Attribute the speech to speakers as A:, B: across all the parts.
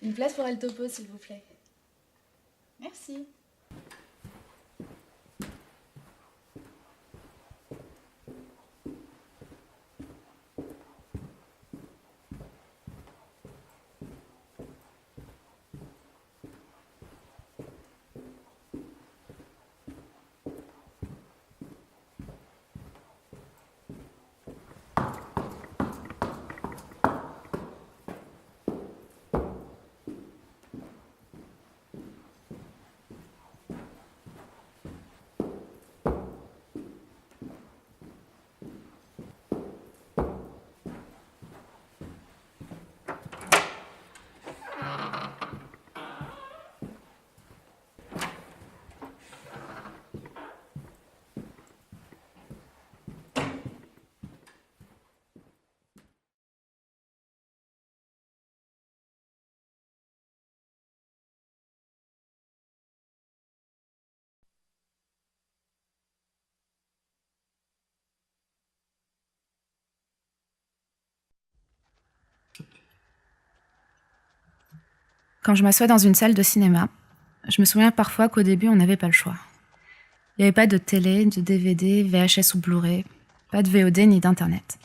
A: Une place pour El Topo, s'il vous plaît. Merci.
B: Quand je m'assois dans une salle de cinéma, je me souviens parfois qu'au début, on n'avait pas le choix. Il n'y avait pas de télé, de DVD, VHS ou Blu-ray, pas de VOD ni d'Internet.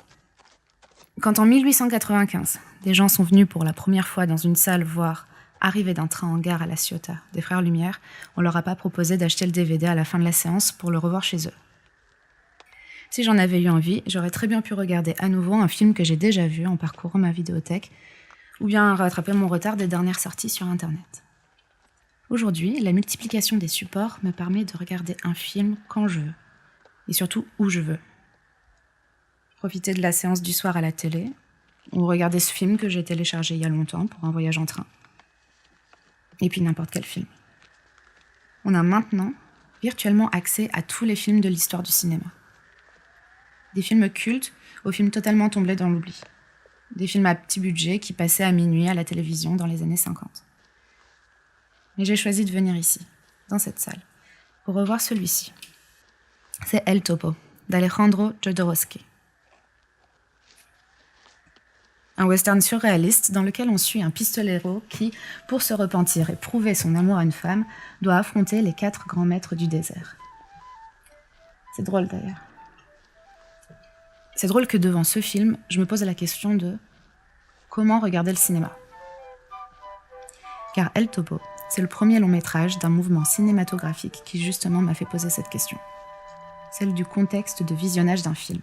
B: Quand en 1895, des gens sont venus pour la première fois dans une salle voir Arrivée d'un train en gare à La Ciotat des Frères Lumière, on leur a pas proposé d'acheter le DVD à la fin de la séance pour le revoir chez eux. Si j'en avais eu envie, j'aurais très bien pu regarder à nouveau un film que j'ai déjà vu en parcourant ma vidéothèque, ou bien rattraper mon retard des dernières sorties sur Internet. Aujourd'hui, la multiplication des supports me permet de regarder un film quand je veux, et surtout où je veux. Profiter de la séance du soir à la télé, ou regarder ce film que j'ai téléchargé il y a longtemps pour un voyage en train. Et puis n'importe quel film. On a maintenant virtuellement accès à tous les films de l'histoire du cinéma. Des films cultes aux films totalement tombés dans l'oubli. Des films à petit budget qui passaient à minuit à la télévision dans les années 50. Mais j'ai choisi de venir ici, dans cette salle, pour revoir celui-ci. C'est El Topo, d'Alejandro Jodorowsky. Un western surréaliste dans lequel on suit un pistolero qui, pour se repentir et prouver son amour à une femme, doit affronter les 4 grands maîtres du désert. C'est drôle d'ailleurs. C'est drôle que devant ce film, je me pose la question de comment regarder le cinéma. Car El Topo, c'est le premier long métrage d'un mouvement cinématographique qui justement m'a fait poser cette question. Celle du contexte de visionnage d'un film.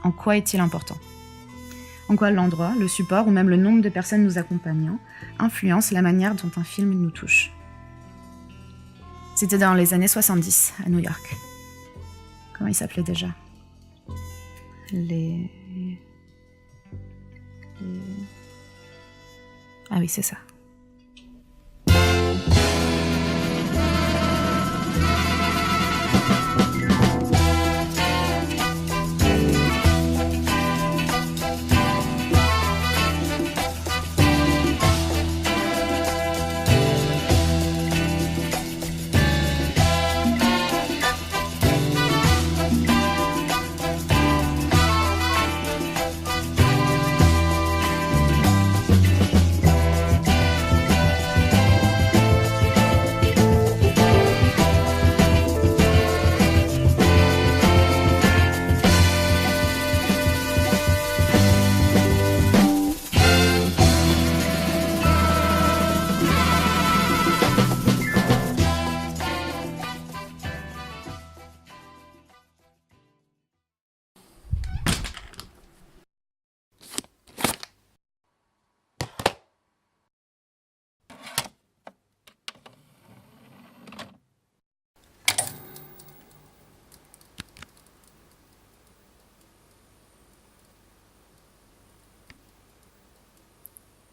B: En quoi est-il important ? En quoi l'endroit, le support ou même le nombre de personnes nous accompagnant influence la manière dont un film nous touche. C'était dans les années 70, à New York. Comment il s'appelait déjà ? Ah oui, c'est ça.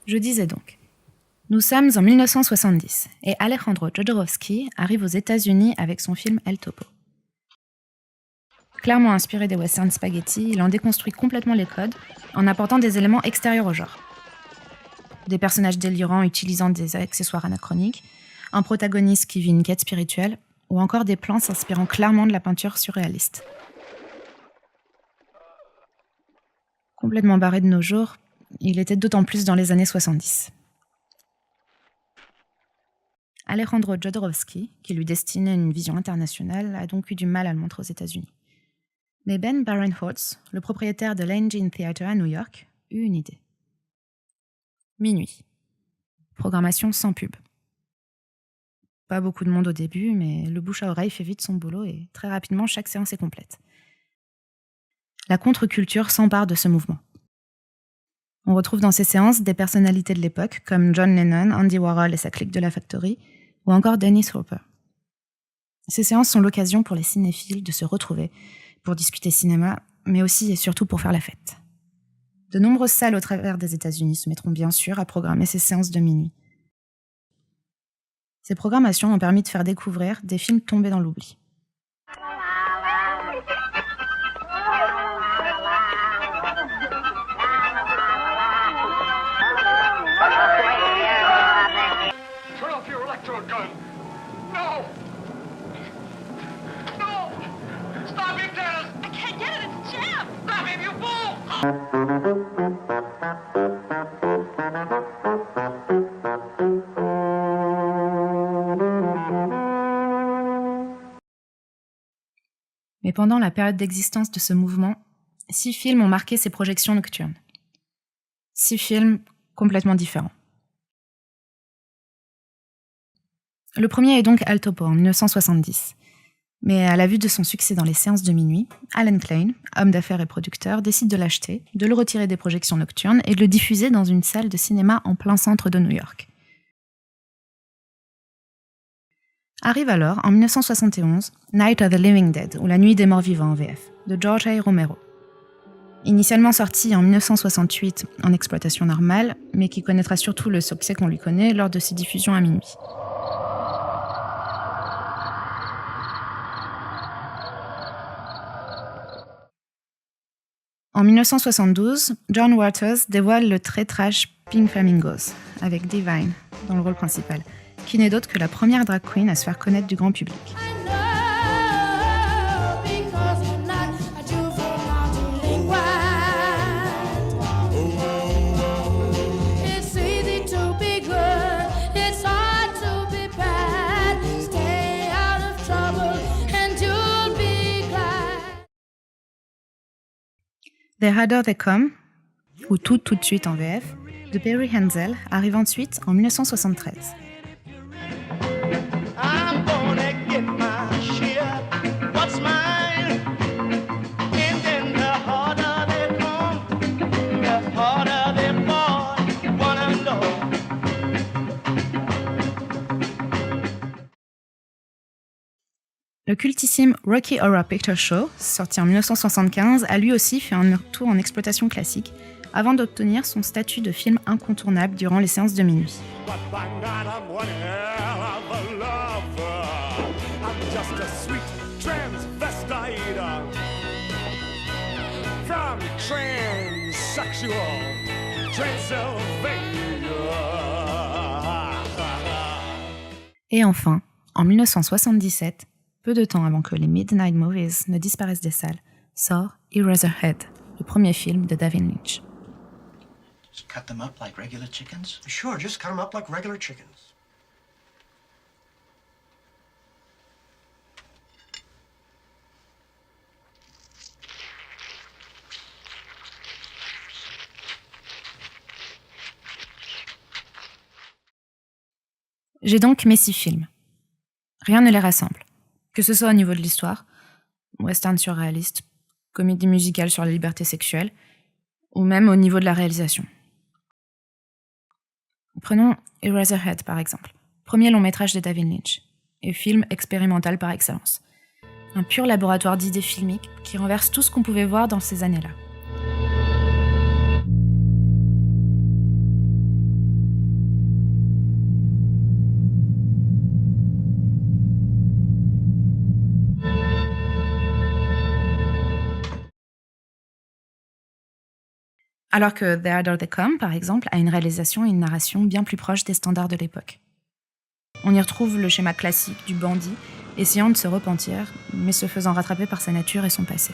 B: Je disais donc, nous sommes en 1970 et Alejandro Jodorowsky arrive aux États-Unis avec son film El Topo. Clairement inspiré des westerns spaghetti, il en déconstruit complètement les codes en apportant des éléments extérieurs au genre. Des personnages délirants utilisant des accessoires anachroniques, un protagoniste qui vit une quête spirituelle, ou encore des plans s'inspirant clairement de la peinture surréaliste. Complètement barré de nos jours, il était d'autant plus dans les années 70. Alejandro Jodorowsky, qui lui destinait une vision internationale, a donc eu du mal à le montrer aux États-Unis. Mais Ben Barenholtz, le propriétaire de l'Engine Theatre à New York, eut une idée. Minuit. Programmation sans pub. Pas beaucoup de monde au début, mais le bouche à oreille fait vite son boulot et très rapidement, chaque séance est complète. La contre-culture s'empare de ce mouvement. On retrouve dans ces séances des personnalités de l'époque comme John Lennon, Andy Warhol et sa clique de la Factory, ou encore Dennis Hopper. Ces séances sont l'occasion pour les cinéphiles de se retrouver, pour discuter cinéma, mais aussi et surtout pour faire la fête. De nombreuses salles au travers des États-Unis se mettront bien sûr à programmer ces séances de minuit. Ces programmations ont permis de faire découvrir des films tombés dans l'oubli.
C: Turn off your electrode gun! No! No! Stop it, Dennis! I can't get it, it's jammed! Stop him, you fool!
B: Mais pendant la période d'existence de ce mouvement, 6 films ont marqué ces projections nocturnes. 6 films complètement différents. Le premier est donc Al Topo en 1970. Mais à la vue de son succès dans les séances de minuit, Alan Klein, homme d'affaires et producteur, décide de l'acheter, de le retirer des projections nocturnes et de le diffuser dans une salle de cinéma en plein centre de New York. Arrive alors, en 1971, Night of the Living Dead, ou La Nuit des Morts Vivants en VF, de George A. Romero. Initialement sorti en 1968 en exploitation normale, mais qui connaîtra surtout le succès qu'on lui connaît lors de ses diffusions à minuit. En 1972, John Waters dévoile le très trash Pink Flamingos, avec Divine dans le rôle principal, qui n'est d'autre que la première drag queen à se faire connaître du grand public. The Harder They Come, ou Tout de suite en VF, de Perry Henzell, arrive ensuite en 1973. Le cultissime Rocky Horror Picture Show, sorti en 1975, a lui aussi fait un retour en exploitation classique, avant d'obtenir son statut de film incontournable durant les séances de minuit. Et enfin, en 1977, peu de temps avant que les Midnight Movies ne disparaissent des salles, sort Eraserhead, le premier film de David Lynch.
D: Just cut them up like regular chickens?
E: Sure, just cut them up like regular chickens.
B: J'ai donc mes 6 films. Rien ne les rassemble. Que ce soit au niveau de l'histoire, western surréaliste, comédie musicale sur la liberté sexuelle, ou même au niveau de la réalisation. Prenons Eraserhead par exemple, premier long métrage de David Lynch, et film expérimental par excellence. Un pur laboratoire d'idées filmiques qui renverse tout ce qu'on pouvait voir dans ces années-là. Alors que The Harder They Come, par exemple, a une réalisation et une narration bien plus proches des standards de l'époque. On y retrouve le schéma classique du bandit, essayant de se repentir, mais se faisant rattraper par sa nature et son passé.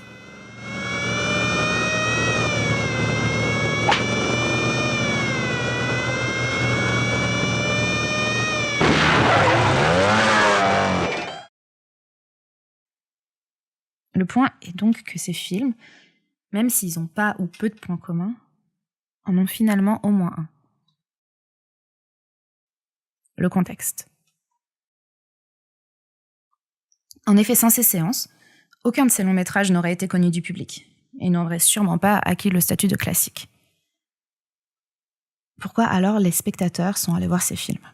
B: point est donc que ces films, même s'ils n'ont pas ou peu de points communs, en ont finalement au moins un. Le contexte. En effet, sans ces séances, aucun de ces longs métrages n'aurait été connu du public, et n'aurait sûrement pas acquis le statut de classique. Pourquoi alors les spectateurs sont allés voir ces films ?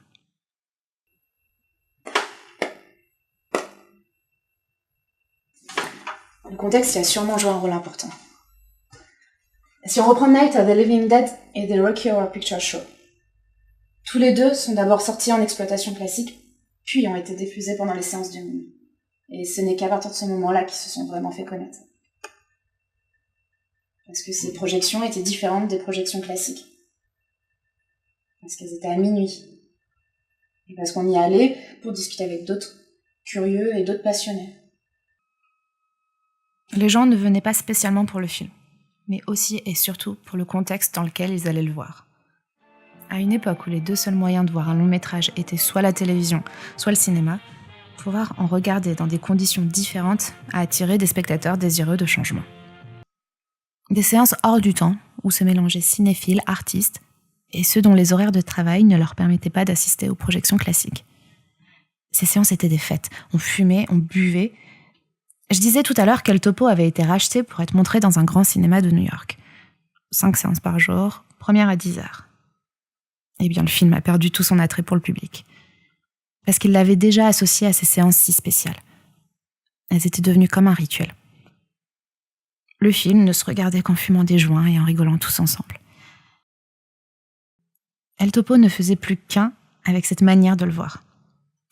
B: Le contexte y a sûrement joué un rôle important. Si on reprend Night of the Living Dead et The Rocky Horror Picture Show, tous les deux sont d'abord sortis en exploitation classique, puis ont été diffusés pendant les séances de minuit. Et ce n'est qu'à partir de ce moment-là qu'ils se sont vraiment fait connaître. Parce que ces projections étaient différentes des projections classiques. Parce qu'elles étaient à minuit. Et parce qu'on y allait pour discuter avec d'autres curieux et d'autres passionnés. Les gens ne venaient pas spécialement pour le film, mais aussi et surtout pour le contexte dans lequel ils allaient le voir. À une époque où les deux seuls moyens de voir un long métrage étaient soit la télévision, soit le cinéma, pouvoir en regarder dans des conditions différentes a attiré des spectateurs désireux de changement. Des séances hors du temps, où se mélangeaient cinéphiles, artistes, et ceux dont les horaires de travail ne leur permettaient pas d'assister aux projections classiques. Ces séances étaient des fêtes, on fumait, on buvait. Je disais tout à l'heure qu'El Topo avait été racheté pour être montré dans un grand cinéma de New York. 5 séances par jour, première à 10 heures. Eh bien, le film a perdu tout son attrait pour le public. Parce qu'il l'avait déjà associé à ces séances si spéciales. Elles étaient devenues comme un rituel. Le film ne se regardait qu'en fumant des joints et en rigolant tous ensemble. El Topo ne faisait plus qu'un avec cette manière de le voir.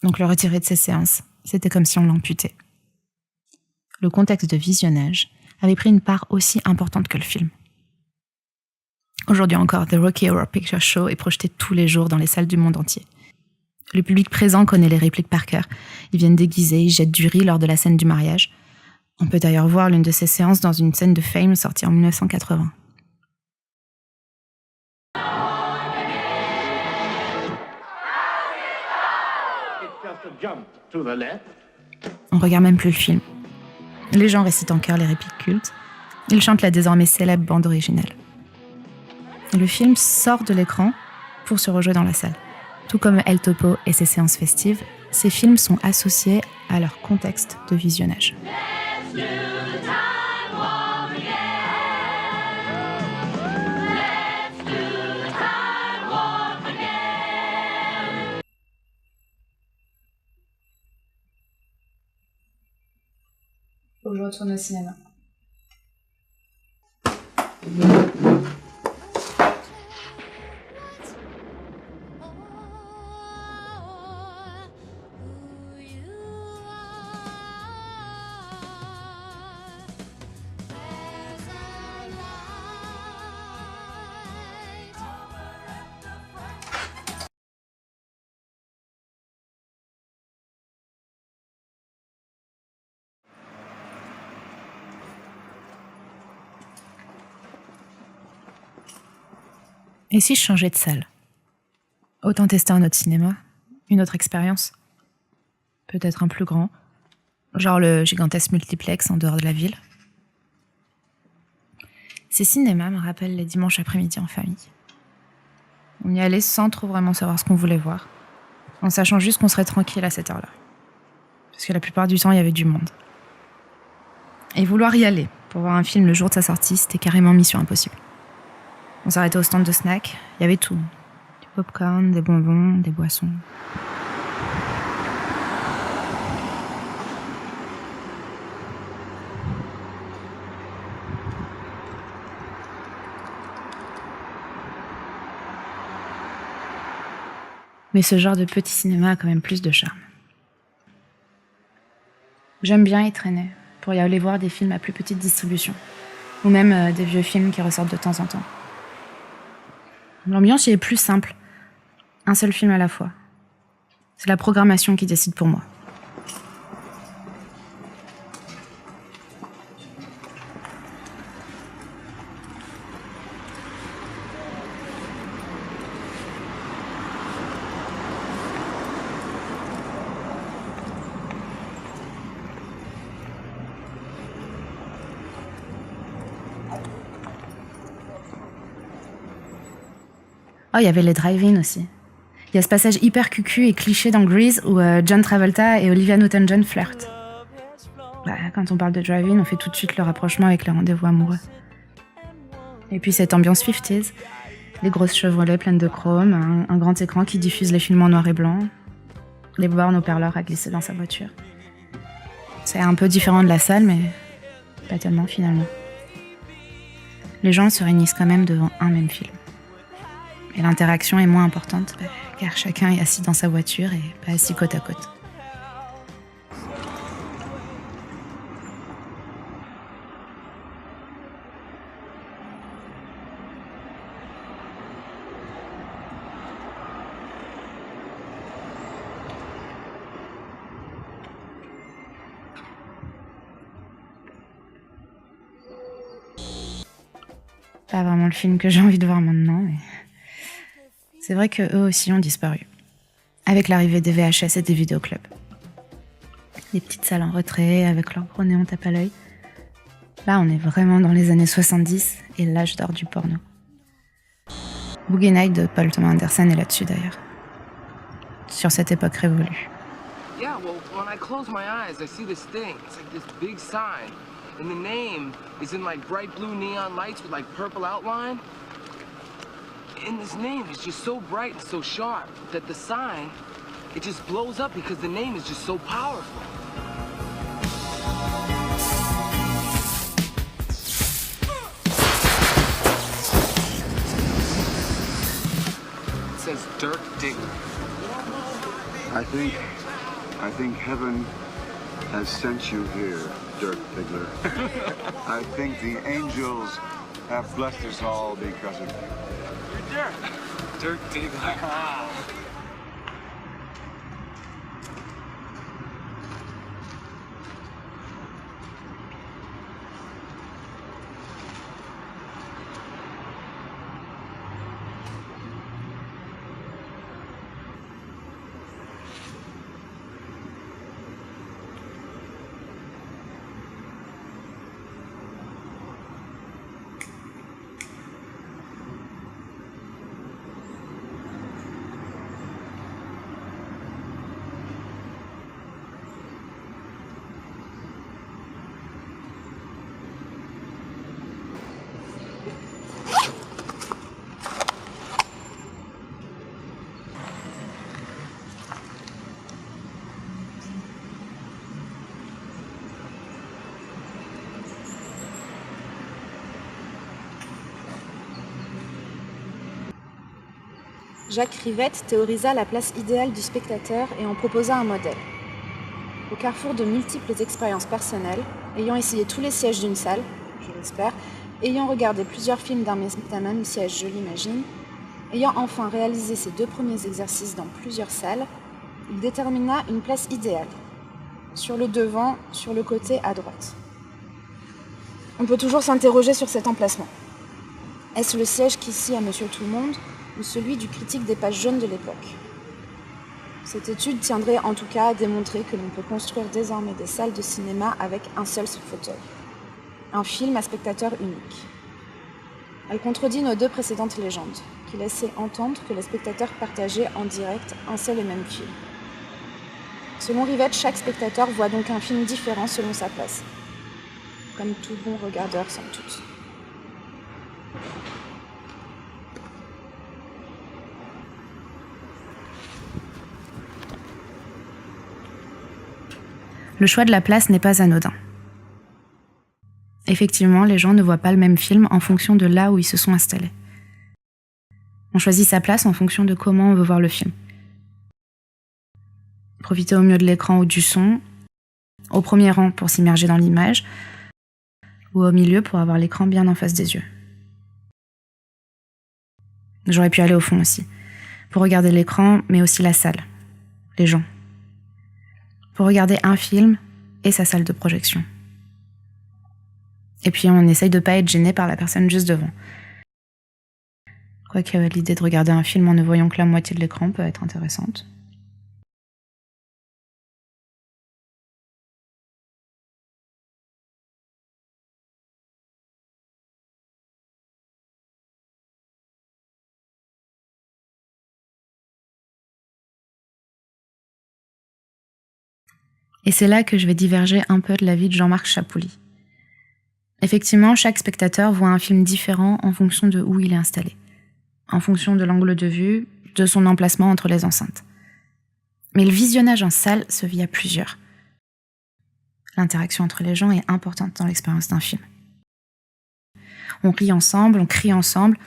B: Donc le retirer de ses séances, c'était comme si on l'amputait. Le contexte de visionnage avait pris une part aussi importante que le film. Aujourd'hui encore, The Rocky Horror Picture Show est projeté tous les jours dans les salles du monde entier. Le public présent connaît les répliques par cœur. Ils viennent déguisés, ils jettent du riz lors de la scène du mariage. On peut d'ailleurs voir l'une de ces séances dans une scène de Fame sortie en 1980. On regarde même plus le film. Les gens récitent en chœur les répliques cultes. Ils chantent la désormais célèbre bande originale. Le film sort de l'écran pour se rejouer dans la salle. Tout comme El Topo et ses séances festives, ces films sont associés à leur contexte de visionnage. Faut que je retourne au cinéma. Et si je changeais de salle ? Autant tester un autre cinéma, une autre expérience. Peut-être un plus grand, genre le gigantesque multiplex en dehors de la ville. Ces cinémas me rappellent les dimanches après-midi en famille. On y allait sans trop vraiment savoir ce qu'on voulait voir, en sachant juste qu'on serait tranquille à cette heure-là. Parce que la plupart du temps, il y avait du monde. Et vouloir y aller pour voir un film le jour de sa sortie, c'était carrément mission impossible. On s'arrêtait au stand de snacks, il y avait tout. Du popcorn, des bonbons, des boissons. Mais ce genre de petit cinéma a quand même plus de charme. J'aime bien y traîner, pour y aller voir des films à plus petite distribution, ou même des vieux films qui ressortent de temps en temps. L'ambiance y est plus simple. Un seul film à la fois. C'est la programmation qui décide pour moi. Oh, il y avait les drive-in aussi. Il y a ce passage hyper cucu et cliché dans Grease où John Travolta et Olivia Newton-John flirtent. Bah, quand on parle de drive-in, on fait tout de suite le rapprochement avec les rendez-vous amoureux. Et puis cette ambiance 50s, les grosses Chevrolet pleines de chrome, un grand écran qui diffuse les films en noir et blanc, les bornes haut-parleurs à glisser dans sa voiture. C'est un peu différent de la salle, mais pas tellement finalement. Les gens se réunissent quand même devant un même film. Et l'interaction est moins importante, car chacun est assis dans sa voiture et pas assis côte à côte. Pas vraiment le film que j'ai envie de voir maintenant, mais c'est vrai qu'eux aussi ont disparu. Avec l'arrivée des VHS et des vidéoclubs. Des petites salles en retrait avec leurs gros néons tape à l'œil. Là, on est vraiment dans les années 70 et l'âge d'or du porno. Boogie Night de Paul Thomas Anderson est là-dessus d'ailleurs. Sur cette époque révolue.
F: Yeah, well, when I close my eyes, I see this thing. It's like this big sign. And the name is in like bright blue neon lights with like purple outline. And this name is just so bright and so sharp that the sign, it just blows up because the name is just so powerful. It says Dirk Diggler.
G: I think heaven has sent you here, Dirk Diggler. I think the angels have blessed us all because of you.
F: You're Dirk. Dirk Diggler.
B: Jacques Rivette théorisa la place idéale du spectateur et en proposa un modèle. Au carrefour de multiples expériences personnelles, ayant essayé tous les sièges d'une salle, je l'espère, ayant regardé plusieurs films d'un même siège, je l'imagine, ayant enfin réalisé ses 2 premiers exercices dans plusieurs salles, il détermina une place idéale. Sur le devant, sur le côté, à droite. On peut toujours s'interroger sur cet emplacement. Est-ce le siège qui sied à Monsieur Tout-le-Monde ou celui du critique des pages jaunes de l'époque? Cette étude tiendrait en tout cas à démontrer que l'on peut construire désormais des salles de cinéma avec un seul fauteuil. Un film à spectateur unique. Elle contredit nos 2 précédentes légendes, qui laissaient entendre que les spectateurs partageaient en direct un seul et même film. Selon Rivette, chaque spectateur voit donc un film différent selon sa place. Comme tout bon regardeur, somme toute. Le choix de la place n'est pas anodin. Effectivement, les gens ne voient pas le même film en fonction de là où ils se sont installés. On choisit sa place en fonction de comment on veut voir le film. Profiter au mieux de l'écran ou du son, au premier rang pour s'immerger dans l'image, ou au milieu pour avoir l'écran bien en face des yeux. J'aurais pu aller au fond aussi, pour regarder l'écran, mais aussi la salle, les gens. Pour regarder un film et sa salle de projection. Et puis on essaye de pas être gêné par la personne juste devant. Quoique l'idée de regarder un film en ne voyant que la moitié de l'écran peut être intéressante. Et c'est là que je vais diverger un peu de l'avis de Jean-Marc Chapouli. Effectivement, chaque spectateur voit un film différent en fonction de où il est installé, en fonction de l'angle de vue, de son emplacement entre les enceintes. Mais le visionnage en salle se vit à plusieurs. L'interaction entre les gens est importante dans l'expérience d'un film. On rit ensemble, on crie ensemble,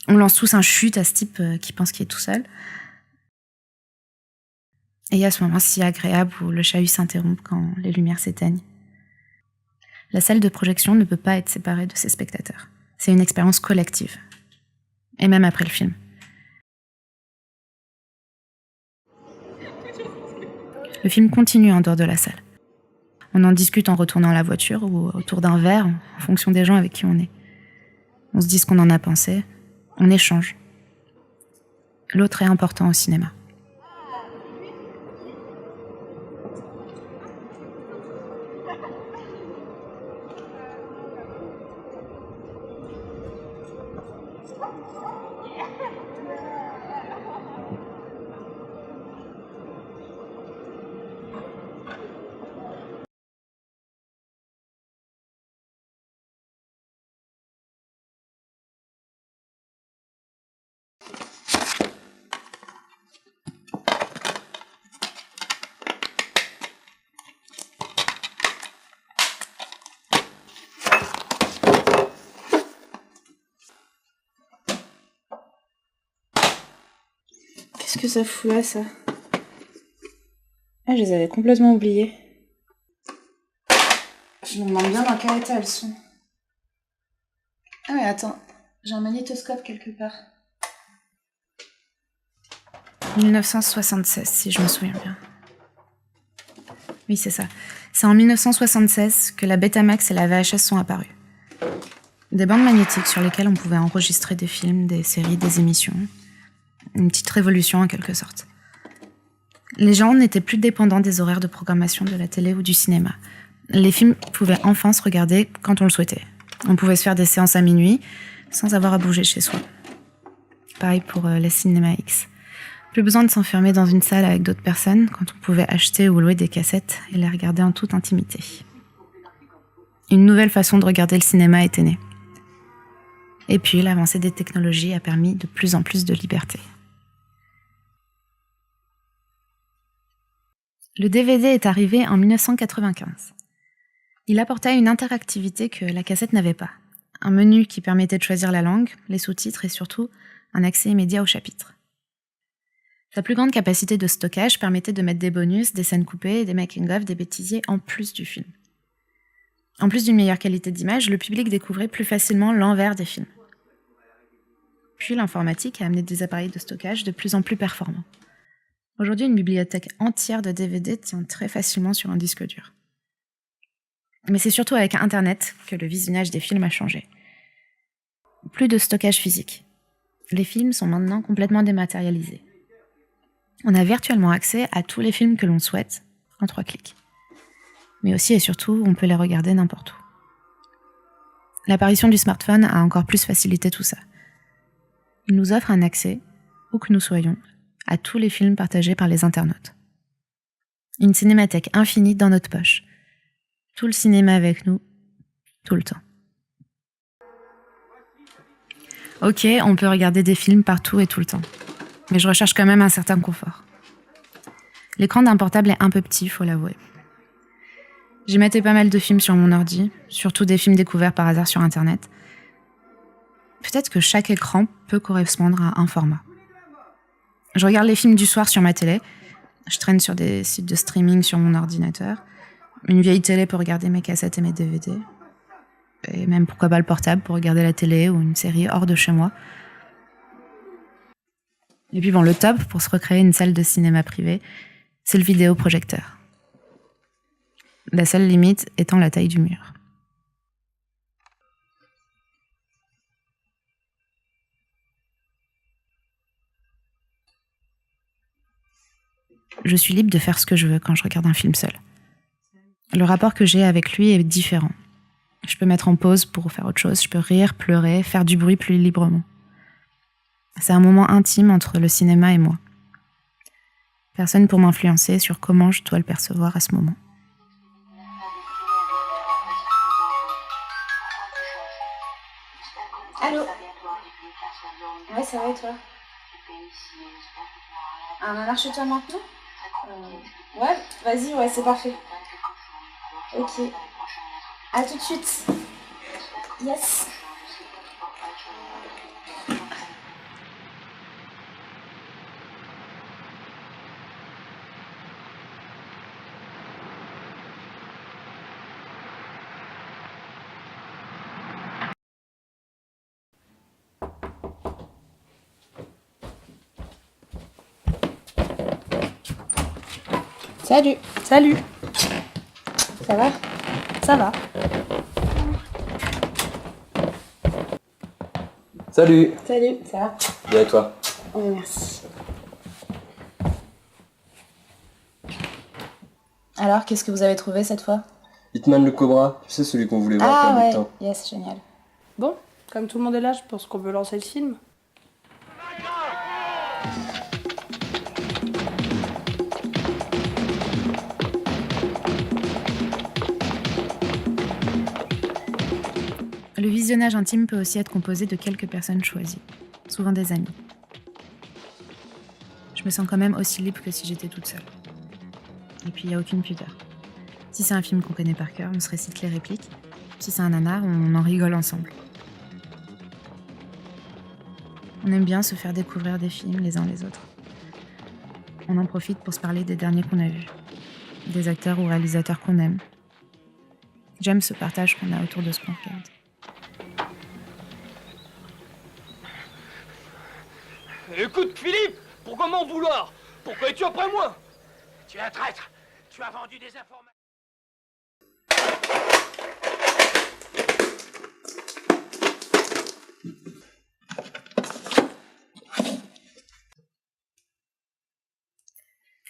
B: on lance tous un chut à ce type qui pense qu'il est tout seul. Et il y a ce moment si agréable où le chahut s'interrompt quand les lumières s'éteignent. La salle de projection ne peut pas être séparée de ses spectateurs. C'est une expérience collective. Et même après le film. Le film continue en dehors de la salle. On en discute en retournant à la voiture ou autour d'un verre, en fonction des gens avec qui on est. On se dit ce qu'on en a pensé, on échange. L'autre est important au cinéma. Qu'est-ce que ça fout là, ça? Ah, je les avais complètement oubliées. Je me demande bien dans quel état elles sont. Ah mais attends, j'ai un magnétoscope quelque part. 1976, si je me souviens bien. Oui, c'est ça. C'est en 1976 que la Betamax et la VHS sont apparues. Des bandes magnétiques sur lesquelles on pouvait enregistrer des films, des séries, des émissions. Une petite révolution en quelque sorte. Les gens n'étaient plus dépendants des horaires de programmation de la télé ou du cinéma. Les films pouvaient enfin se regarder quand on le souhaitait. On pouvait se faire des séances à minuit sans avoir à bouger chez soi. Pareil pour les cinémas X. Plus besoin de s'enfermer dans une salle avec d'autres personnes quand on pouvait acheter ou louer des cassettes et les regarder en toute intimité. Une nouvelle façon de regarder le cinéma était née. Et puis l'avancée des technologies a permis de plus en plus de liberté. Le DVD est arrivé en 1995. Il apportait une interactivité que la cassette n'avait pas. Un menu qui permettait de choisir la langue, les sous-titres et surtout un accès immédiat au chapitre. Sa plus grande capacité de stockage permettait de mettre des bonus, des scènes coupées, des making-of, des bêtisiers en plus du film. En plus d'une meilleure qualité d'image, le public découvrait plus facilement l'envers des films. Puis l'informatique a amené des appareils de stockage de plus en plus performants. Aujourd'hui, une bibliothèque entière de DVD tient très facilement sur un disque dur. Mais c'est surtout avec Internet que le visionnage des films a changé. Plus de stockage physique. Les films sont maintenant complètement dématérialisés. On a virtuellement accès à tous les films que l'on souhaite en 3 clics. Mais aussi et surtout, on peut les regarder n'importe où. L'apparition du smartphone a encore plus facilité tout ça. Il nous offre un accès, où que nous soyons, à tous les films partagés par les internautes. Une cinémathèque infinie dans notre poche. Tout le cinéma avec nous, tout le temps. Ok, on peut regarder des films partout et tout le temps. Mais je recherche quand même un certain confort. L'écran d'un portable est un peu petit, faut l'avouer. J'ai maté pas mal de films sur mon ordi, surtout des films découverts par hasard sur Internet. Peut-être que chaque écran peut correspondre à un format. Je regarde les films du soir sur ma télé, je traîne sur des sites de streaming sur mon ordinateur, une vieille télé pour regarder mes cassettes et mes DVD, et même pourquoi pas le portable pour regarder la télé ou une série hors de chez moi. Et puis bon, le top pour se recréer une salle de cinéma privée, c'est le vidéoprojecteur. La seule limite étant la taille du mur. Je suis libre de faire ce que je veux quand je regarde un film seul. Le rapport que j'ai avec lui est différent. Je peux mettre en pause pour faire autre chose, je peux rire, pleurer, faire du bruit plus librement. C'est un moment intime entre le cinéma et moi. Personne pour m'influencer sur comment je dois le percevoir à ce moment.
A: Allô? Ouais, ça va et toi? Un nanar chez toi maintenant? Ouais, vas-y, ouais, c'est parfait. Ok. À tout de suite. Yes. Salut.
H: Salut.
A: Ça va?
H: Ça va.
I: Salut.
A: Salut, ça va?
I: Bien et toi?
A: Oui, merci. Alors, qu'est-ce que vous avez trouvé cette fois?
I: Hitman le Cobra, tu sais celui qu'on voulait voir
A: Ah
I: depuis un bout
A: ouais,
I: de temps.
A: yes, génial.
H: Bon, comme tout le monde est là, je pense qu'on peut lancer le film.
B: Le visionnage intime peut aussi être composé de quelques personnes choisies, souvent des amis. Je me sens quand même aussi libre que si j'étais toute seule. Et puis il n'y a aucune pudeur. Si c'est un film qu'on connaît par cœur, on se récite les répliques. Si c'est un nanar, on en rigole ensemble. On aime bien se faire découvrir des films les uns les autres. On en profite pour se parler des derniers qu'on a vus, des acteurs ou réalisateurs qu'on aime. J'aime ce partage qu'on a autour de ce qu'on regarde.
C: Écoute, Philippe, pourquoi m'en vouloir? Pourquoi es-tu après moi?
D: Tu es un traître. Tu as vendu des informations.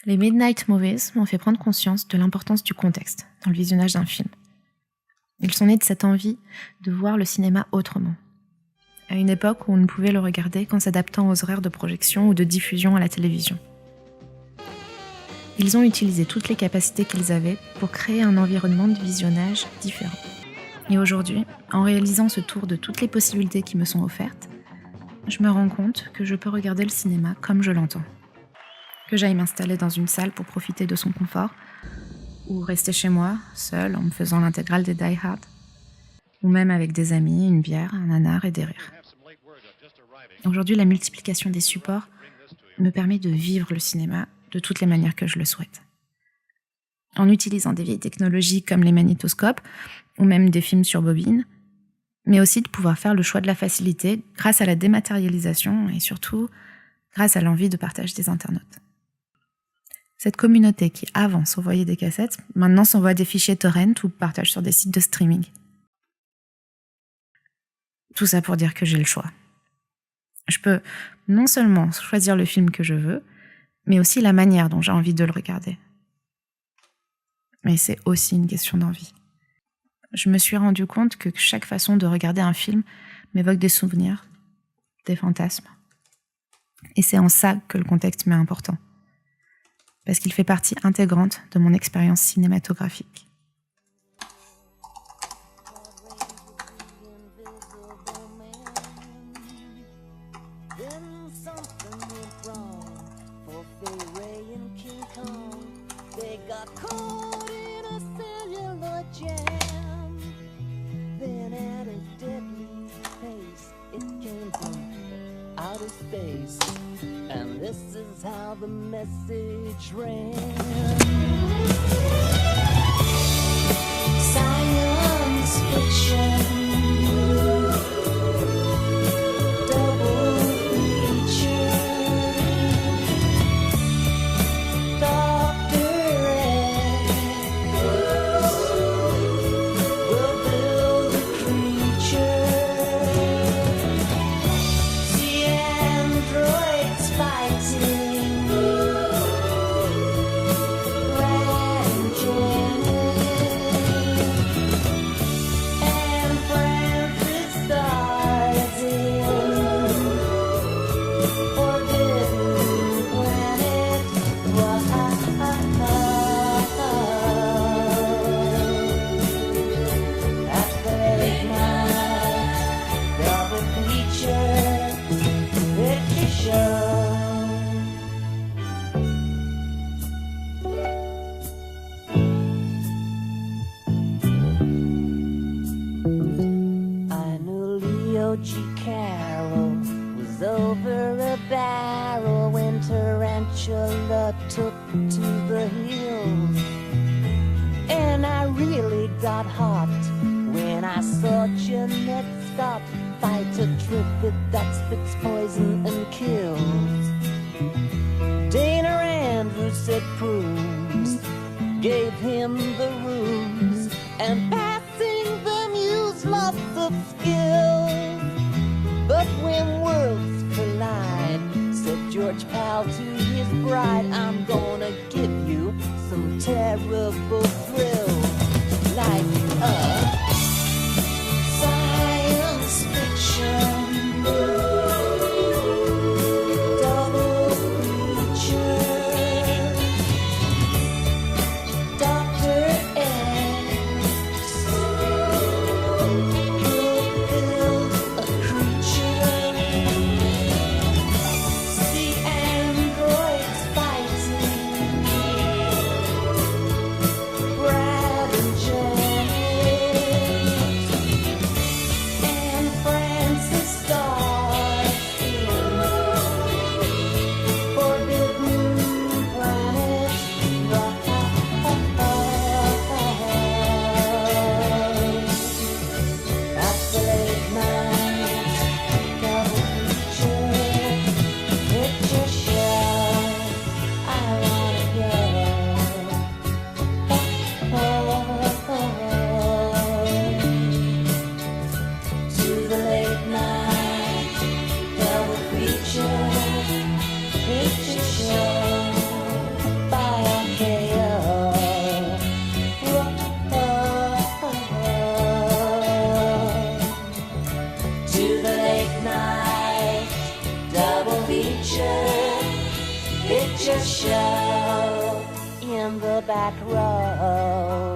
B: Les Midnight Movies m'ont fait prendre conscience de l'importance du contexte dans le visionnage d'un film. Ils sont nés de cette envie de voir le cinéma autrement, à une époque où on ne pouvait le regarder qu'en s'adaptant aux horaires de projection ou de diffusion à la télévision. Ils ont utilisé toutes les capacités qu'ils avaient pour créer un environnement de visionnage différent. Et aujourd'hui, en réalisant ce tour de toutes les possibilités qui me sont offertes, je me rends compte que je peux regarder le cinéma comme je l'entends. Que j'aille m'installer dans une salle pour profiter de son confort, ou rester chez moi, seule, en me faisant l'intégrale des Die Hard, ou même avec des amis, une bière, un nanar et des rires. Aujourd'hui, la multiplication des supports me permet de vivre le cinéma de toutes les manières que je le souhaite. En utilisant des vieilles technologies comme les magnétoscopes, ou même des films sur bobine, mais aussi de pouvoir faire le choix de la facilité grâce à la dématérialisation et surtout grâce à l'envie de partage des internautes. Cette communauté qui, avant, s'envoyait des cassettes, maintenant s'envoie des fichiers torrent ou partage sur des sites de streaming. Tout ça pour dire que j'ai le choix. Je peux non seulement choisir le film que je veux, mais aussi la manière dont j'ai envie de le regarder. Mais c'est aussi une question d'envie. Je me suis rendu compte que chaque façon de regarder un film m'évoque des souvenirs, des fantasmes. Et c'est en ça que le contexte m'est important. Parce qu'il fait partie intégrante de mon expérience cinématographique.
J: And this is how the message ran. Science fiction. Double feature. Dr. X will build a creature. The androids fighting. Random Georgie Carroll was over a barrel when Tarantula took to the hills. And I really got hot when I saw Jeanette Scott fight a trivet that spits poison and kills. Dana Andrews said Proust gave him the ruse, and passing the muse lots of skill. But when worlds collide, said George Pal to his bride, I'm gonna give you some terrible thrill, like science fiction. Picture show in the back row.